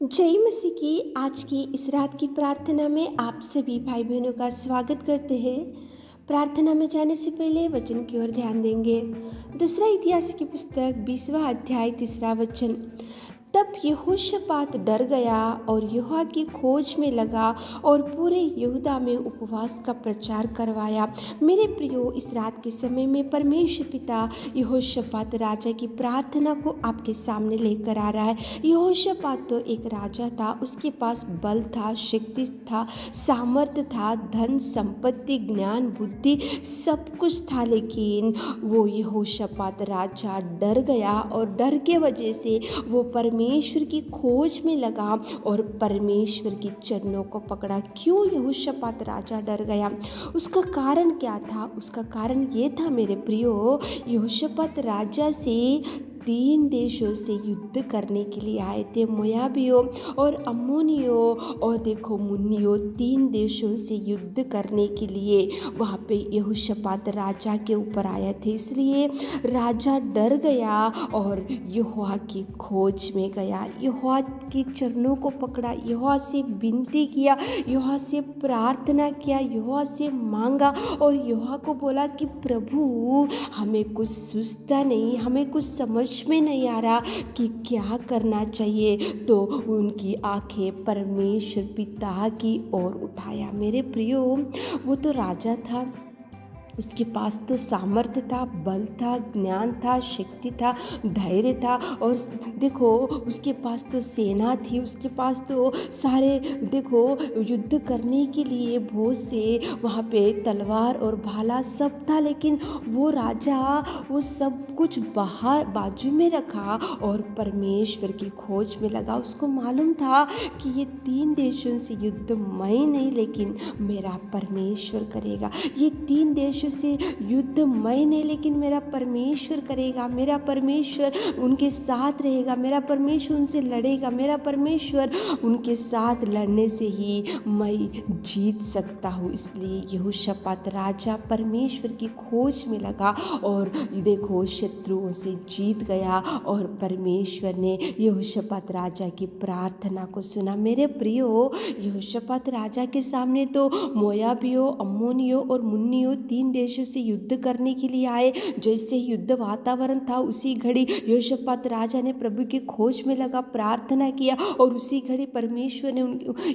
जय मसीह की आज की इस रात की प्रार्थना में आप सभी भाई बहनों का स्वागत करते हैं। प्रार्थना में जाने से पहले वचन की ओर ध्यान देंगे। दूसरा इतिहास की पुस्तक 20वां अध्याय 3रा वचन। तब यहोशापात डर गया और यहोवा की खोज में लगा और पूरे यहूदा में उपवास का प्रचार करवाया। मेरे प्रियो, इस रात के समय में परमेश्वर पिता यहोशापात राजा की प्रार्थना को आपके सामने लेकर आ रहा है। यहोशापात तो एक राजा था, उसके पास बल था, शक्ति था, सामर्थ्य था, धन संपत्ति ज्ञान बुद्धि सब कुछ था, लेकिन वो यहोशापात राजा डर गया और डर के वजह से वो परमेश्वर की खोज में लगा और परमेश्वर की चरणों को पकड़ा। क्यों यहोशापात राजा डर गया? उसका कारण क्या था? उसका कारण ये था मेरे प्रियो, यहोशापात राजा से 3 देशों से युद्ध करने के लिए आए थे। मोयाबियों और अम्मोनियों और देखो मुन्नियों, 3 देशों से युद्ध करने के लिए वहाँ पे यहोशापात राजा के ऊपर आए थे। इसलिए राजा डर गया और यहोवा की खोज में गया, यहोवा के चरणों को पकड़ा, यहोवा से विनती किया, यहोवा से प्रार्थना किया, यहोवा से मांगा और यहोवा को बोला कि प्रभु हमें कुछ सूझता नहीं, हमें कुछ समझ में नहीं आ रहा कि क्या करना चाहिए। तो उनकी आंखें परमेश्वर पिता की ओर उठाया। मेरे प्रियो, वो तो राजा था, उसके पास तो सामर्थ्य था, बल था, ज्ञान था, शक्ति था, धैर्य था और देखो उसके पास तो सेना थी, उसके पास तो सारे देखो युद्ध करने के लिए बहुत से वहाँ पे तलवार और भाला सब था। लेकिन वो राजा वो सब कुछ बाजू में रखा और परमेश्वर की खोज में लगा। उसको मालूम था कि ये 3 देशों से युद्ध मैं नहीं, लेकिन मेरा परमेश्वर करेगा। ये 3 देशों से युद्ध मैं नहीं, लेकिन मेरा परमेश्वर करेगा। मेरा परमेश्वर उनके साथ रहेगा, मेरा परमेश्वर उनसे लड़ेगा, मेरा परमेश्वर उनके साथ लड़ने से ही मैं जीत सकता हूँ। इसलिए यहोशापात राजा परमेश्वर की खोज में लगा और देखो शत्रुओं से जीत गया और परमेश्वर ने यहोशापात राजा की प्रार्थना को सुना। मेरे प्रियो, यहोशापात राजा के सामने तो मोयाबियों, अम्मोनियों और मुन्नियों 3 देशों से युद्ध करने के लिए आए। जैसे युद्ध वातावरण था, उसी घड़ी यहोशापात राजा ने प्रभु की खोज में लगा, प्रार्थना किया और उसी घड़ी परमेश्वर ने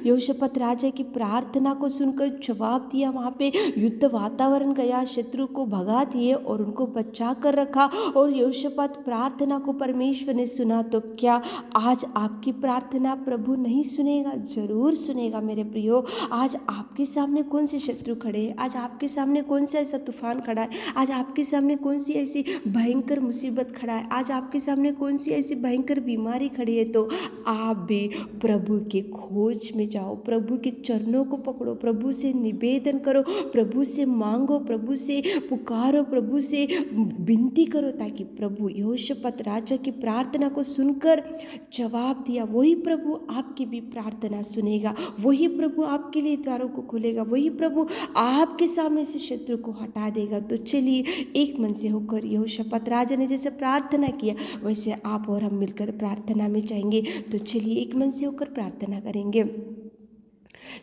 यहोशापात राजा की प्रार्थना को सुनकर जवाब दिया। वहाँ पे युद्ध वातावरण गया, शत्रु को भगा दिए और उनको बचा कर रखा और यहोशापात प्रार्थना को परमेश्वर ने सुना। तो क्या आज आपकी प्रार्थना प्रभु नहीं सुनेगा? जरूर सुनेगा मेरे प्रियो। आज आपके सामने कौन से शत्रु खड़े हैं? आज आपके सामने कौन सा ऐसा तूफान खड़ा है? आज आपके सामने कौन सी ऐसी भयंकर मुसीबत खड़ा है? आज आपके सामने कौन सी ऐसी भयंकर बीमारी खड़ी है? तो आप भी प्रभु के खोज में जाओ, प्रभु के चरणों को पकड़ो, प्रभु से निवेदन करो, प्रभु से मांगो, प्रभु से पुकारो, प्रभु से विनती करो, ताकि प्रभु यहोशापात राजा की प्रार्थना को सुनकर जवाब दिया। वही प्रभु आपकी भी प्रार्थना सुनेगा, वही प्रभु आपके लिए द्वारों को खोलेगा, वही प्रभु आपके सामने से शत्रु को हटा देगा। तो चलिए एक मन से होकर यहोशापात राजा ने जैसे प्रार्थना किया वैसे आप और हम मिलकर प्रार्थना में जाएंगे। तो चलिए एक मन से होकर प्रार्थना करेंगे।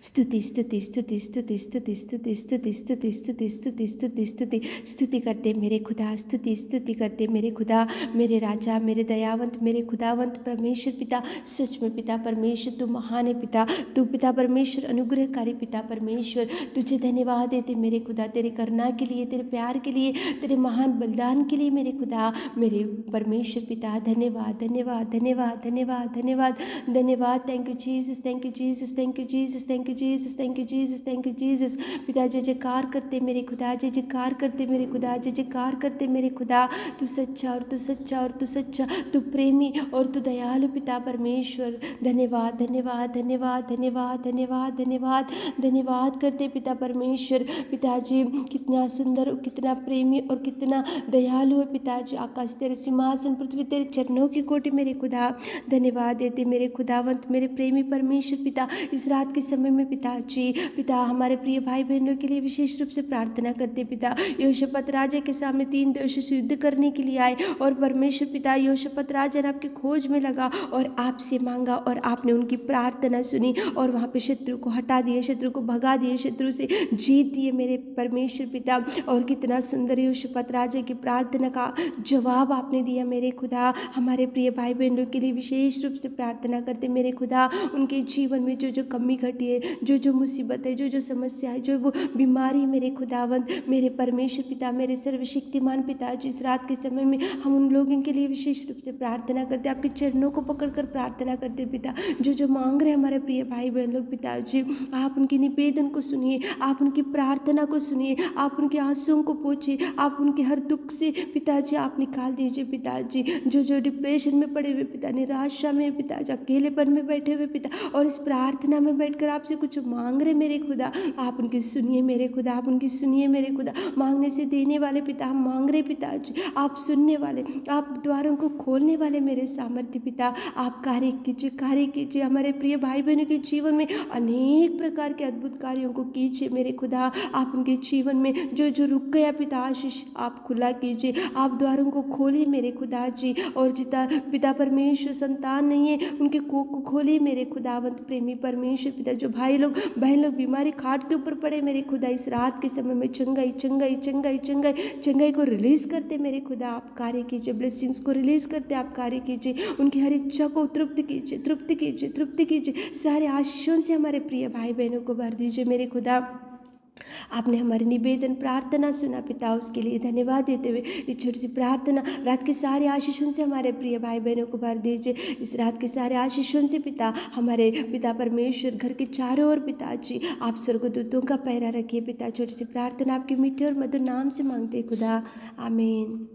स्तुति स्तुति स्तुति स्तुति स्तुति स्तुति स्तुति स्तुति स्तुति स्तुति स्तुति स्तुति स्तुति करते मेरे खुदा, स्तुति स्तुति करते मेरे खुदा, मेरे राजा, मेरे दयावंत, मेरे खुदावंत परमेश्वर पिता। सच में पिता परमेश्वर तू महान है पिता, तू पिता परमेश्वर अनुग्रहकारी पिता परमेश्वर। तुझे धन्यवाद देते मेरे खुदा, तेरे करुणा के लिए, तेरे प्यार के लिए, तेरे महान बलिदान के लिए मेरे खुदा, मेरे परमेश्वर पिता। धन्यवाद धन्यवाद धन्यवाद धन्यवाद धन्यवाद धन्यवाद। Thank you Jesus, thank you Jesus, thank you Jesus, thank you Jesus, thank you Jesus, thank you Jesus. पिता जय जयकार करते मेरे खुदा, जय जयकार करते मेरे खुदा, जय जयकार करते मेरे खुदा। तू सच्चा और तू सच्चा और तू सच्चा, तू प्रेमी और तू दयालु पिता परमेश्वर। धन्यवाद धन्यवाद धन्यवाद धन्यवाद धन्यवाद धन्यवाद धन्यवाद करते पिता परमेश्वर। पिताजी कितना सुंदर, कितना प्रेमी और कितना दयालु है पिताजी। आकाश तेरे सिंहासन, पृथ्वी तेरे चरणों की कोटि मेरे खुदा। धन्यवाद देते मेरे खुदावंत, मेरे प्रेमी परमेश्वर पिता। इस रात के समय समय में पिताजी, पिता हमारे प्रिय भाई बहनों के लिए विशेष रूप से प्रार्थना करते पिता। यहोशापात राजा के सामने 3 देशों से युद्ध करने के लिए आए और परमेश्वर पिता यहोशापात राजा ने आपकी खोज में लगा और आपसे मांगा और आपने उनकी प्रार्थना सुनी और वहाँ पे शत्रु को हटा दिए, शत्रु को भगा दिए, शत्रु से जीत दिए मेरे परमेश्वर पिता। और कितना सुंदर यहोशापात राजा की प्रार्थना का जवाब आपने दिया मेरे खुदा। हमारे प्रिय भाई बहनों के लिए विशेष रूप से प्रार्थना करते मेरे खुदा। उनके जीवन में जो जो कमी घटी है, जो जो मुसीबत है, जो जो समस्या है, जो वो बीमारी मेरे खुदावंत, मेरे परमेश्वर पिता, मेरे सर्वशक्तिमान पिता जी, इस रात के समय में हम उन लोगों के लिए विशेष रूप से प्रार्थना करते, आपके चरणों को पकड़कर प्रार्थना करते पिता। जो जो मांग रहे हमारे प्रिय भाई बहन लोग पिताजी, आप उनके निवेदन को सुनिए, आप उनकी प्रार्थना को सुनिए, आप उनके आंसुओं को पोंछिए, आप उनके हर दुख से पिताजी आप निकाल दीजिए पिताजी। जो जो डिप्रेशन में पड़े हुए पिता, निराशा में पिताजी, अकेलेपन में बैठे हुए पिता और इस प्रार्थना में बैठकर आपसे कुछ मांग रहे मेरे खुदा, आप उनकी सुनिए मेरे खुदा, आप उनकी सुनिए मेरे खुदा। मांगने से देने वाले पिता, हम मांग रहे पिताजी, आप सुनने वाले, आप द्वारों को खोलने वाले मेरे सामर्थ्य पिता, आप कार्य कीजिए, कार्य कीजिए। हमारे प्रिय भाई बहनों के जीवन में अनेक प्रकार के अद्भुत कार्यों को कीजिए मेरे खुदा। आप उनके जीवन में जो जो रुक गया पिता, आशीष आप खुला कीजिए, आप द्वारों को खोलिए मेरे खुदा जी। और जितना पिता परमेश्वर संतान नहीं है, उनके कोख को खोलिए मेरे खुदावंत प्रेमी परमेश्वर पिता। जो भाई लोग बहन लोग बीमारी खाट के ऊपर पड़े मेरे खुदा, इस रात के समय में चंगाई चंगाई चंगाई चंगाई चंगाई को रिलीज करते मेरे खुदा, आप कार्य कीजिए। ब्लेसिंग्स को रिलीज करते आप कार्य कीजिए, उनकी हर इच्छा को तृप्त कीजिए, तृप्त कीजिए, तृप्त कीजिए। सारे आशीषों से हमारे प्रिय भाई बहनों को भर दीजिए मेरे खुदा। आपने हमारे निवेदन प्रार्थना सुना पिता, उसके लिए धन्यवाद देते हुए इस छोटी सी प्रार्थना रात के सारे आशीषों से हमारे प्रिय भाई बहनों को भर दीजिए। इस रात के सारे आशीषों से पिता, हमारे पिता परमेश्वर घर के चारों ओर पिताजी आप स्वर्गदूतों का पहरा रखिए पिता। छोटी सी प्रार्थना आपके मीठे और मधुर नाम से मांगते खुदा, आमीन।